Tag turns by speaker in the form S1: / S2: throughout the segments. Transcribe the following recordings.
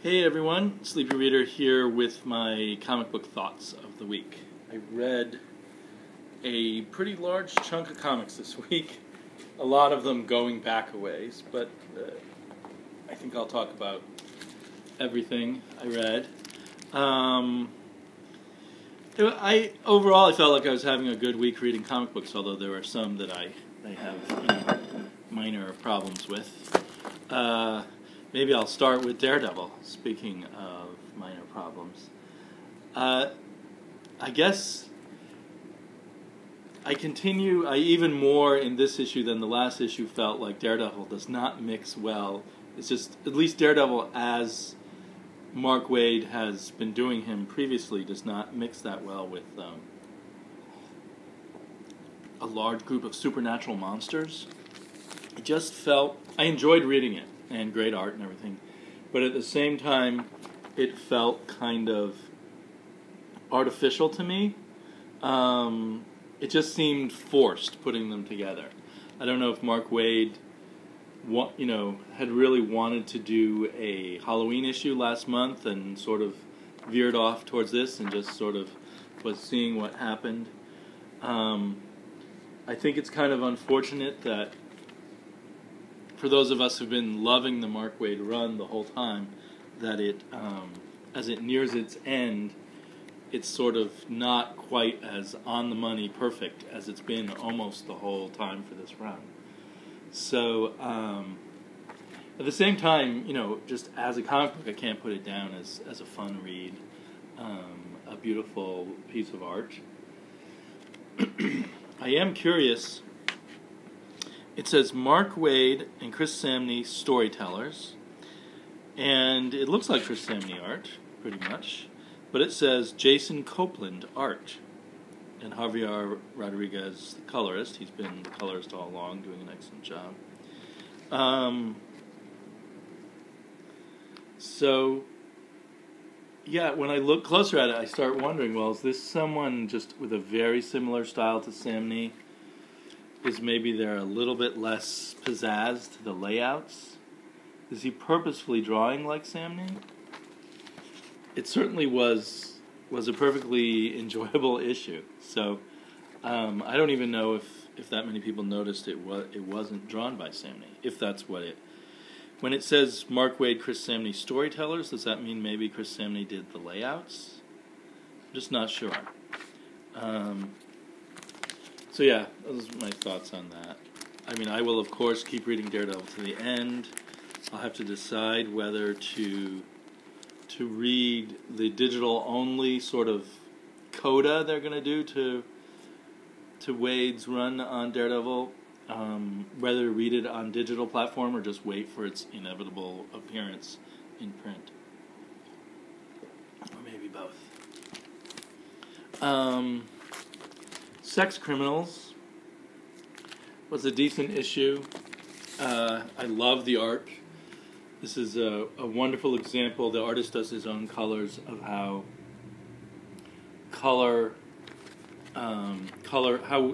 S1: Hey everyone, Sleepy Reader here with my comic book thoughts of the week. I read a pretty large chunk of comics this week, a lot of them going back a ways, but I think I'll talk about everything I read. Overall I felt like I was having a good week reading comic books, although there are some that I have minor problems with. Maybe I'll start with Daredevil, speaking of minor problems. I guess I even more in this issue than the last issue felt like Daredevil does not mix well. It's just, at least Daredevil as Mark Waid has been doing him previously does not mix that well with a large group of supernatural monsters. It just felt, I enjoyed reading it, and great art and everything, but at the same time it felt kind of artificial to me. It just seemed forced putting them together. I don't know if Mark Waid had really wanted to do a Halloween issue last month and sort of veered off towards this and just sort of was seeing what happened. I think it's kind of unfortunate that for those of us who've been loving the Mark Waid run the whole time, that it, as it nears its end, it's sort of not quite as on-the-money perfect as it's been almost the whole time for this run. So, at the same time, just as a comic book, I can't put it down as a fun read, a beautiful piece of art. I am curious. It says Mark Waid and Chris Samnee storytellers, and it looks like Chris Samnee art, pretty much, but it says Jason Copeland art, and Javier Rodriguez, the colorist. He's been the colorist all along, doing an excellent job. So, yeah, when I look closer at it, I start wondering, well, is this someone just with a very similar style to Samnee? Is maybe they're a little bit less pizzazz to the layouts? Is he purposefully drawing like Samnee? It certainly was a perfectly enjoyable issue. So I don't even know if that many people noticed it wasn't drawn by Samnee. If that's what it. When it says Mark Waid, Chris Samnee storytellers, does that mean maybe Chris Samnee did the layouts? I'm just not sure. So yeah, those are my thoughts on that. I mean, I will of course keep reading Daredevil to the end. I'll have to decide whether to read the digital-only sort of coda they're going to do to Waid's run on Daredevil. Whether to read it on digital platform or just wait for its inevitable appearance in print. Or maybe both. Sex Criminals was a decent issue. I love the art. This is a wonderful example. The artist does his own colors of how how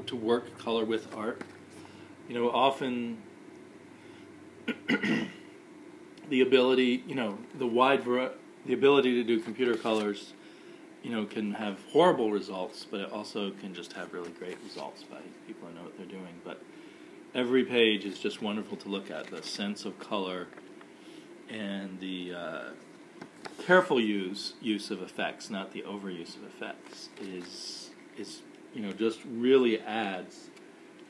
S1: to work color with art. Often the ability, the ability to do computer colors, can have horrible results, but it also can just have really great results by people who know what they're doing. But every page is just wonderful to look at. The sense of color and the careful use of effects, not the overuse of effects, is just really adds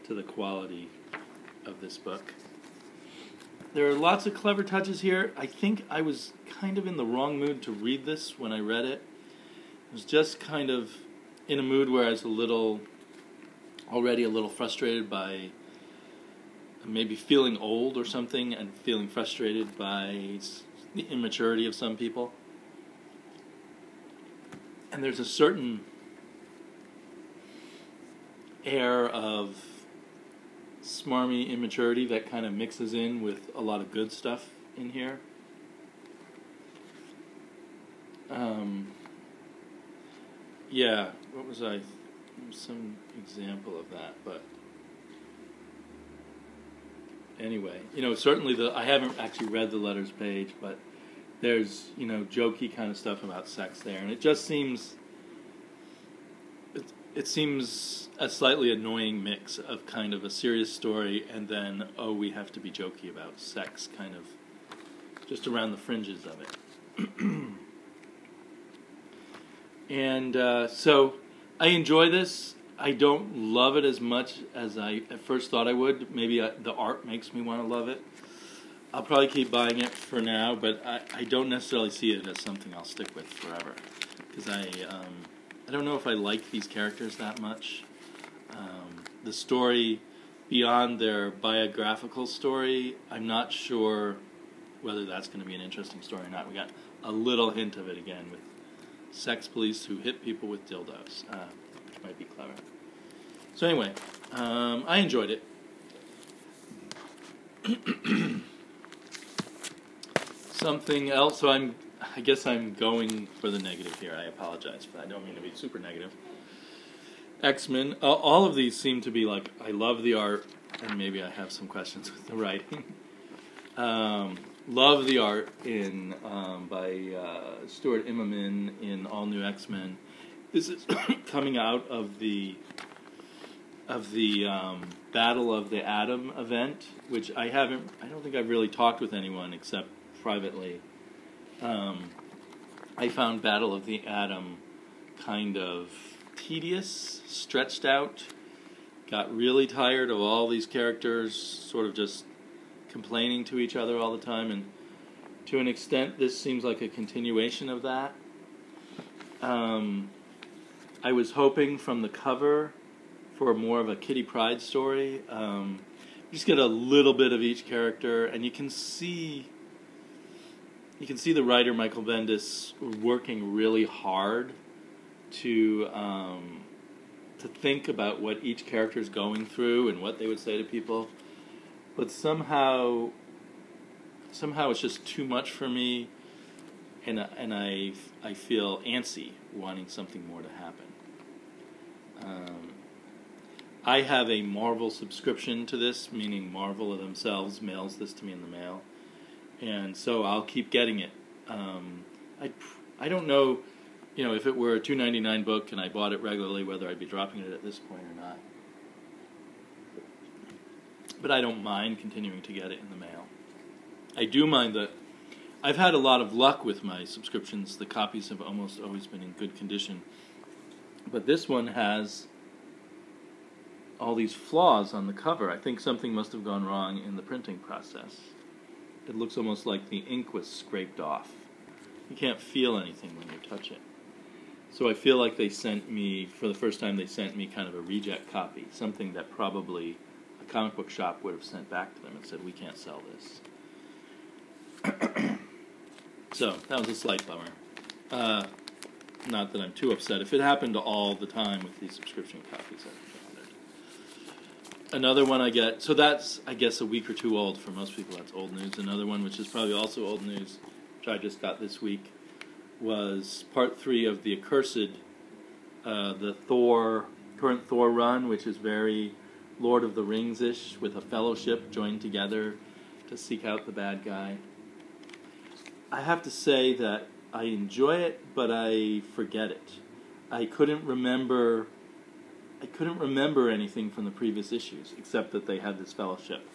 S1: to the quality of this book. There are lots of clever touches here. I think I was kind of in the wrong mood to read this when I read it. I was just kind of in a mood where I was already a little frustrated by maybe feeling old or something, and feeling frustrated by the immaturity of some people. And there's a certain air of smarmy immaturity that kind of mixes in with a lot of good stuff in here. Yeah, what was I? Some example of that, but anyway, certainly I haven't actually read the letters page, but there's, jokey kind of stuff about sex there, and it just seems... It seems a slightly annoying mix of kind of a serious story and then, we have to be jokey about sex, kind of just around the fringes of it. And so I enjoy this. I don't love it as much as I at first thought I would. Maybe the art makes me want to love it. I'll probably keep buying it for now, but I don't necessarily see it as something I'll stick with forever. Because I don't know if I like these characters that much. The story, beyond their biographical story, I'm not sure whether that's going to be an interesting story or not. We got a little hint of it again with sex police who hit people with dildos, which might be clever. So anyway, I enjoyed it. Something else, so I guess I'm going for the negative here. I apologize, but I don't mean to be super negative. XMen, all of these seem to be like, I love the art, and maybe I have some questions with the writing. Love the art by Stuart Immonen in All New X-Men. This is coming out of the Battle of the Atom event, which I don't think I've really talked with anyone except privately. I found Battle of the Atom kind of tedious, stretched out, got really tired of all these characters sort of just complaining to each other all the time, and to an extent this seems like a continuation of that. I was hoping from the cover for more of a Kitty Pryde story. You just get a little bit of each character, and you can see the writer Michael Bendis working really hard to think about what each character is going through and what they would say to people, but somehow it's just too much for me, and I feel antsy wanting something more to happen. I have a Marvel subscription to this, meaning Marvel themselves mails this to me in the mail, and so I'll keep getting it. I don't know, if it were a $2.99 book and I bought it regularly, whether I'd be dropping it at this point or not. But I don't mind continuing to get it in the mail. I do mind that I've had a lot of luck with my subscriptions. The copies have almost always been in good condition. But this one has all these flaws on the cover. I think something must have gone wrong in the printing process. It looks almost like the ink was scraped off. You can't feel anything when you touch it. So I feel like they sent me, for the first time, they sent me kind of a reject copy, something that probably a comic book shop would have sent back to them and said, we can't sell this. So that was a slight bummer. Not that I'm too upset. If it happened all the time with these subscription copies, I'd be bothered. Another one I get, so that's, I guess, a week or two old. For most people, that's old news. Another one, which is probably also old news, which I just got this week, was part 3 of the Accursed, the current Thor run, which is very Lord of the Rings-ish, with a fellowship joined together to seek out the bad guy. I have to say that I enjoy it, but I forget it. I couldn't remember anything from the previous issues, except that they had this fellowship.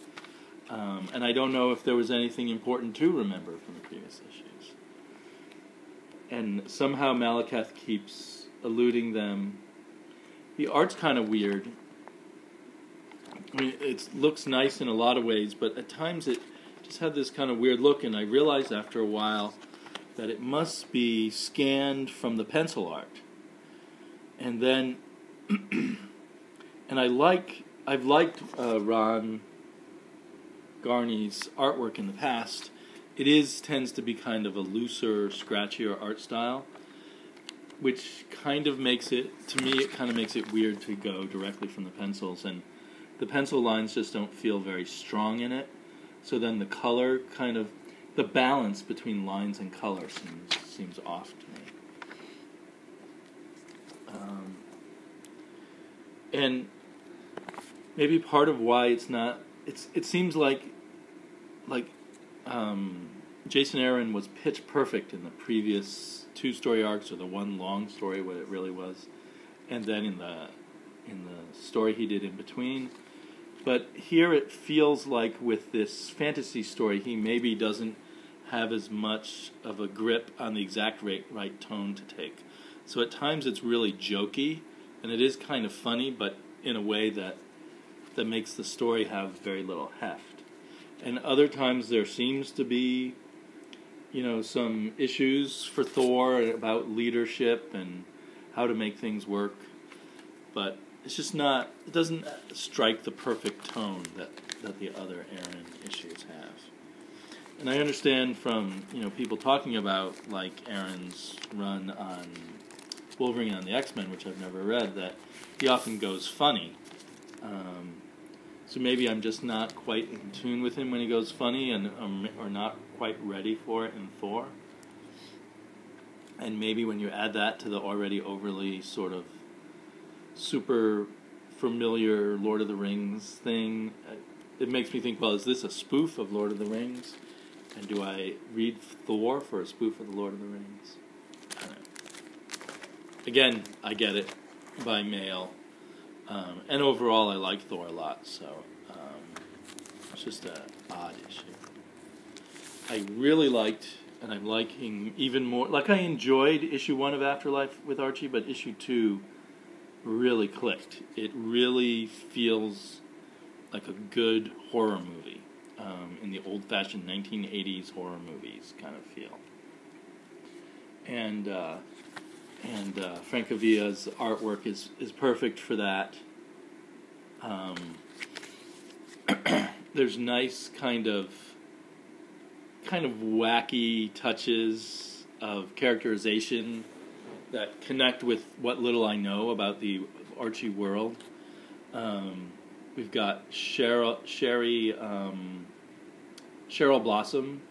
S1: And I don't know if there was anything important to remember from the previous issues. And somehow Malekith keeps eluding them. The art's kind of weird. I mean, it looks nice in a lot of ways, but at times it just had this kind of weird look, and I realized after a while that it must be scanned from the pencil art. And then, and I've liked Ron Garney's artwork in the past. It tends to be kind of a looser, scratchier art style, which kind of makes it, to me, it kind of makes it weird to go directly from the pencils, and the pencil lines just don't feel very strong in it. So then the color kind of, the balance between lines and color seems off to me. And maybe part of why it's not, it seems like Jason Aaron was pitch perfect in the previous 2 story arcs, or the one long story, what it really was, and then in the story he did in between. But here it feels like with this fantasy story, he maybe doesn't have as much of a grip on the exact right tone to take. So at times it's really jokey, and it is kind of funny, but in a way that makes the story have very little heft. And other times there seems to be, some issues for Thor about leadership and how to make things work. But it's just not, it doesn't strike the perfect tone that the other Aaron issues have. And I understand from, people talking about, like, Aaron's run on Wolverine on the X-Men, which I've never read, that he often goes funny. So maybe I'm just not quite in tune with him when he goes funny, and or not quite ready for it in Thor. And maybe when you add that to the already overly sort of super familiar Lord of the Rings thing, it makes me think, well, is this a spoof of Lord of the Rings? And do I read Thor for a spoof of the Lord of the Rings? I don't know. Again, I get it by mail. And overall, I like Thor a lot, so it's just an odd issue. I really liked, and I'm liking even more, like I enjoyed issue 1 of Afterlife with Archie, but issue 2 really clicked. It really feels like a good horror movie, in the old-fashioned 1980s horror movies kind of feel. And Francovilla's artwork is perfect for that. There's nice kind of wacky touches of characterization that connect with what little I know about the Archie world. We've got Cheryl Blossom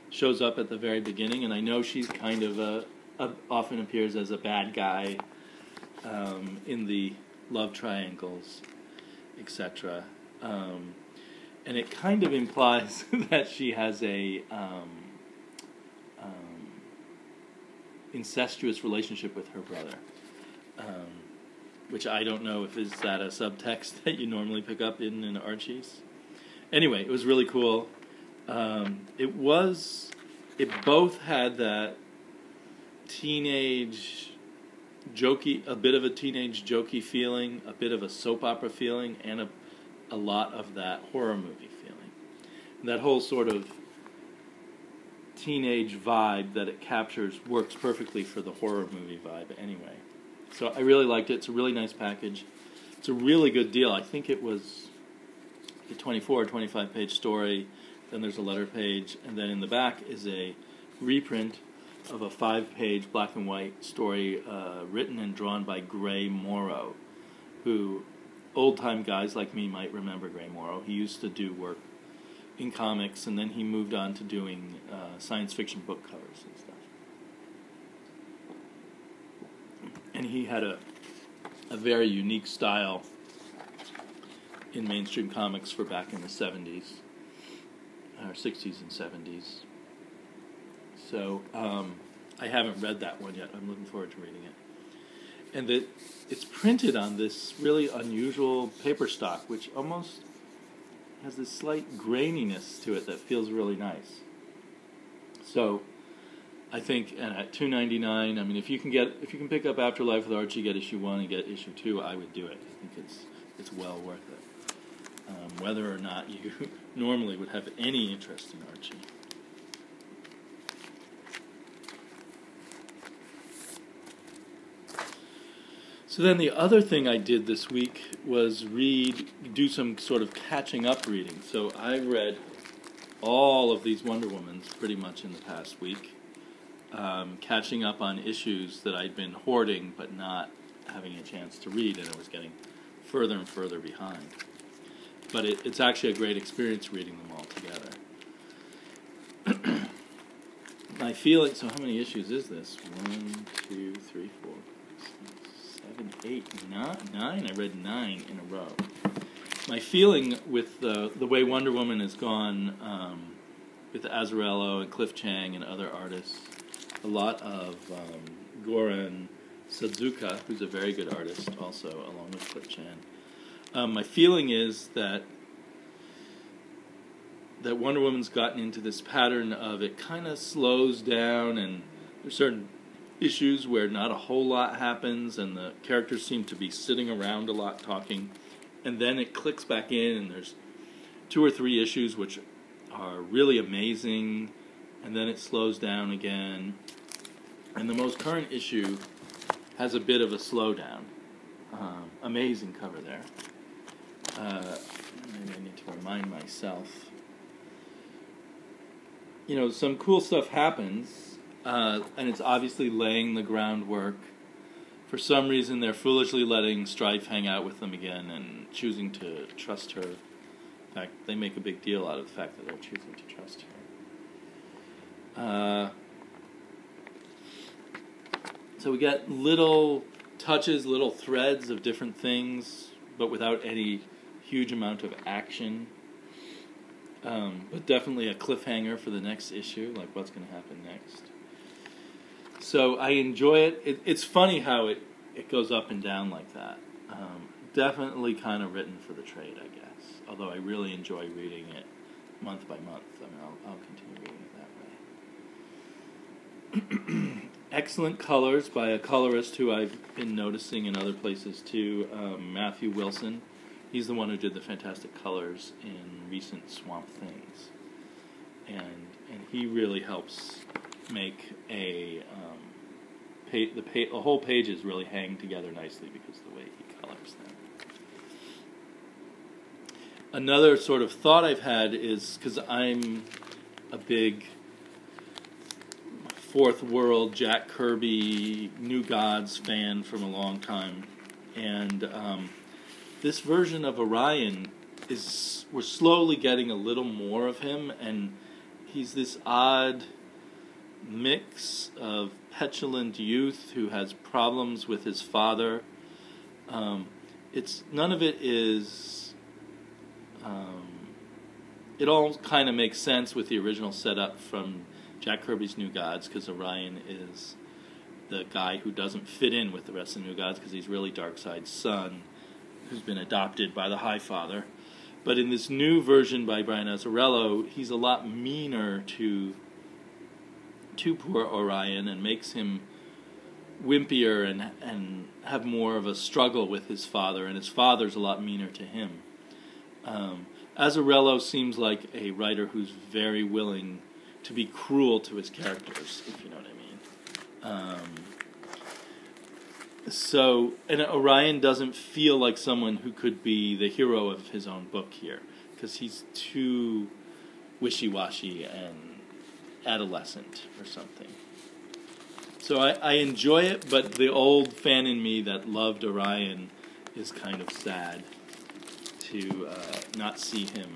S1: shows up at the very beginning, and I know she's kind of often appears as a bad guy in the love triangles, etc. And it kind of implies that she has a incestuous relationship with her brother, which I don't know if is that a subtext that you normally pick up in Archie's. Anyway, it was really cool. It both had that teenage jokey, a bit of a teenage jokey feeling, a bit of a soap opera feeling, and a lot of that horror movie feeling. And that whole sort of teenage vibe that it captures works perfectly for the horror movie vibe anyway. So I really liked it. It's a really nice package. It's a really good deal. I think it was a 24 or 25 page story, then there's a letter page, and then in the back is a reprint of a 5-page black and white story written and drawn by Gray Morrow, who old-time guys like me might remember Gray Morrow. He used to do work in comics, and then he moved on to doing science fiction book covers and stuff. And he had a very unique style in mainstream comics for back in the 70s, or 60s and 70s. So I haven't read that one yet. I'm looking forward to reading it. And it's printed on this really unusual paper stock, which almost has this slight graininess to it that feels really nice. So I think, and at $2.99, I mean, if you can pick up Afterlife with Archie, get issue 1 and get issue 2, I would do it. I think it's well worth it. Whether or not you normally would have any interest in Archie. So then the other thing I did this week was do some sort of catching up reading. So I read all of these Wonder Womans pretty much in the past week, catching up on issues that I'd been hoarding but not having a chance to read, and I was getting further and further behind. But it's actually a great experience reading them all together. My feeling, so how many issues is this? 1, 2, 3, 4, 7, 8, 9? I read 9 in a row. My feeling with the way Wonder Woman has gone with Azzarello and Cliff Chang and other artists. A lot of Goran Sudzuka, who's a very good artist also, along with Cliff Chang. My feeling is that Wonder Woman's gotten into this pattern of it kind of slows down, and there's certain issues where not a whole lot happens, and the characters seem to be sitting around a lot talking, and then it clicks back in, and there's 2 or 3 issues which are really amazing, and then it slows down again. And the most current issue has a bit of a slowdown. Amazing cover there. Maybe I need to remind myself. You know, some cool stuff happens, and it's obviously laying the groundwork. For some reason, they're foolishly letting Strife hang out with them again and choosing to trust her. In fact, they make a big deal out of the fact that they're choosing to trust her. So we get little touches, little threads of different things, but without any huge amount of action. But definitely a cliffhanger for the next issue, like what's going to happen next. So I enjoy it. It's funny how it goes up and down like that. Definitely kind of written for the trade, I guess. Although I really enjoy reading it month by month. I mean, I'll continue reading it that way. Excellent colors by a colorist who I've been noticing in other places too, Matthew Wilson. He's the one who did the fantastic colors in recent Swamp Things, and he really helps make the whole pages really hang together nicely because of the way he colors them. Another sort of thought I've had is, because I'm a big Fourth World Jack Kirby New Gods fan from a long time, and this version of Orion we're slowly getting a little more of him, and he's this odd mix of petulant youth who has problems with his father. None of it is. It all kind of makes sense with the original setup from Jack Kirby's New Gods, because Orion is the guy who doesn't fit in with the rest of the New Gods because he's really Darkseid's son, who's been adopted by the High Father. But in this new version by Brian Azzarello, he's a lot meaner to poor Orion and makes him wimpier and have more of a struggle with his father, and his father's a lot meaner to him. Azzarello seems like a writer who's very willing to be cruel to his characters, if you know what I mean. And Orion doesn't feel like someone who could be the hero of his own book here, because he's too wishy-washy and adolescent or something. So I enjoy it, but the old fan in me that loved Orion is kind of sad to not see him,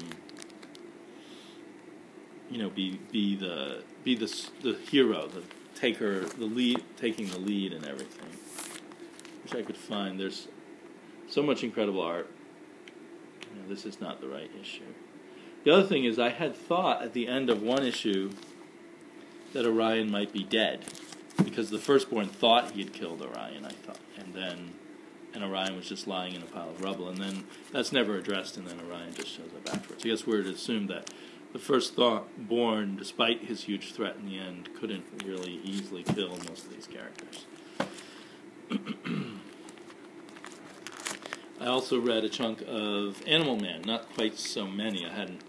S1: be the hero, taking the lead and everything. Wish I could find. There's so much incredible art. This is not the right issue. The other thing is, I had thought at the end of one issue that Orion might be dead, because the Firstborn thought he had killed Orion, I thought, and Orion was just lying in a pile of rubble, and then that's never addressed, and then Orion just shows up afterwards. I guess we're to assume that the Firstborn, despite his huge threat in the end, couldn't really easily kill most of these characters. I also read a chunk of Animal Man, not quite so many. I hadn't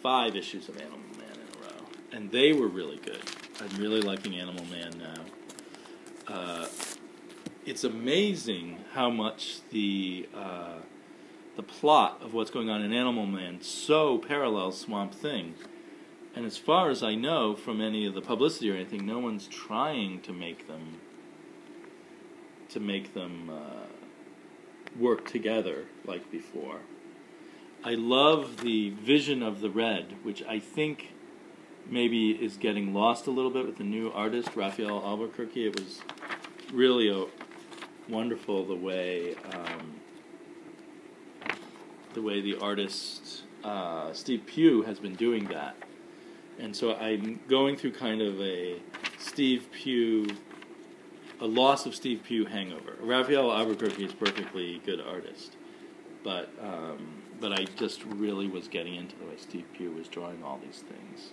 S1: 5 issues of Animal Man in a row, and they were really good. I'm really liking Animal Man now. It's amazing how much the plot of what's going on in Animal Man so parallels Swamp Thing. And as far as I know from any of the publicity or anything, no one's trying to make them work together like before. I love the vision of the Red, which I think maybe is getting lost a little bit with the new artist, Raphael Albuquerque. It was really wonderful the way the artist Steve Pugh has been doing that. And so I'm going through kind of a loss of Steve Pugh hangover. Raphael Albuquerque is a perfectly good artist, but I just really was getting into the way Steve Pugh was drawing all these things.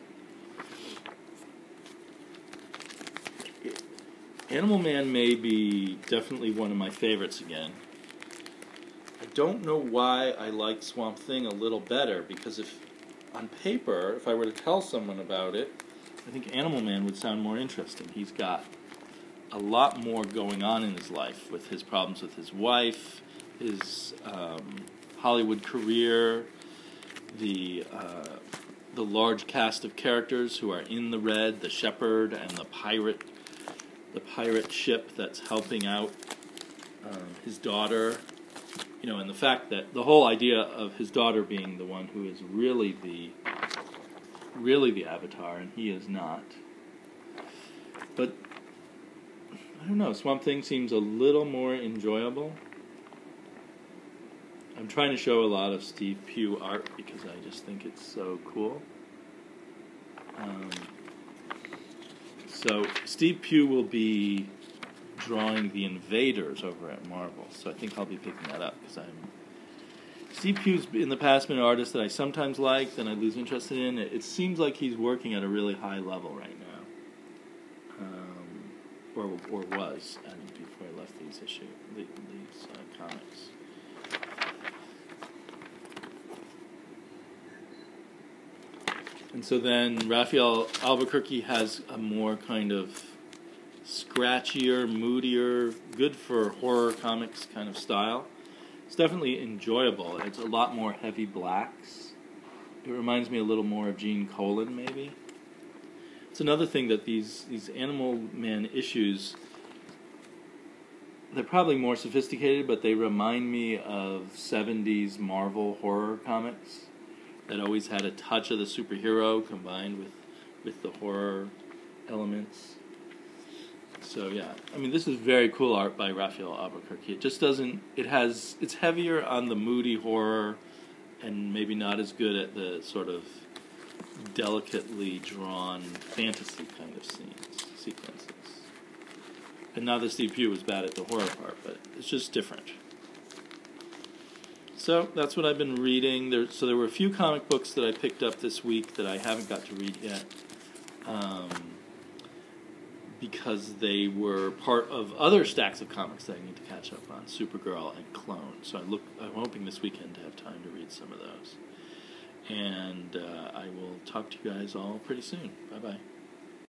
S1: Animal Man may be definitely one of my favorites again. I don't know why I like Swamp Thing a little better, because on paper, if I were to tell someone about it, I think Animal Man would sound more interesting. He's got a lot more going on in his life, with his problems with his wife, his Hollywood career, the large cast of characters who are in the red, the shepherd and the pirate ship that's helping out his daughter, and the fact that the whole idea of his daughter being the one who is really the Avatar, and he is not. But I don't know, Swamp Thing seems a little more enjoyable. I'm trying to show a lot of Steve Pugh art because I just think it's so cool. So Steve Pugh will be drawing the Invaders over at Marvel, so I think I'll be picking that up because Steve Pugh's in the past been an artist that I sometimes like, then I lose interest in. It seems like he's working at a really high level right now, or was, before I left these comics. And so then Raphael Albuquerque has a more kind of scratchier, moodier, good for horror comics kind of style. It's definitely enjoyable. It's a lot more heavy blacks. It reminds me a little more of Gene Colan, maybe. It's another thing that these Animal Man issues, they're probably more sophisticated, but they remind me of 70s Marvel horror comics that always had a touch of the superhero combined with the horror elements. So yeah, this is very cool art by Raphael Albuquerque. It just doesn't, it's heavier on the moody horror and maybe not as good at the sort of delicately drawn fantasy kind of sequences. And not that Steve Pugh was bad at the horror part, but it's just different. So that's what I've been reading. There were a few comic books that I picked up this week that I haven't got to read yet, because they were part of other stacks of comics that I need to catch up on, Supergirl and Clone. So I'm hoping this weekend to have time to read some of those. And I will talk to you guys all pretty soon. Bye-bye.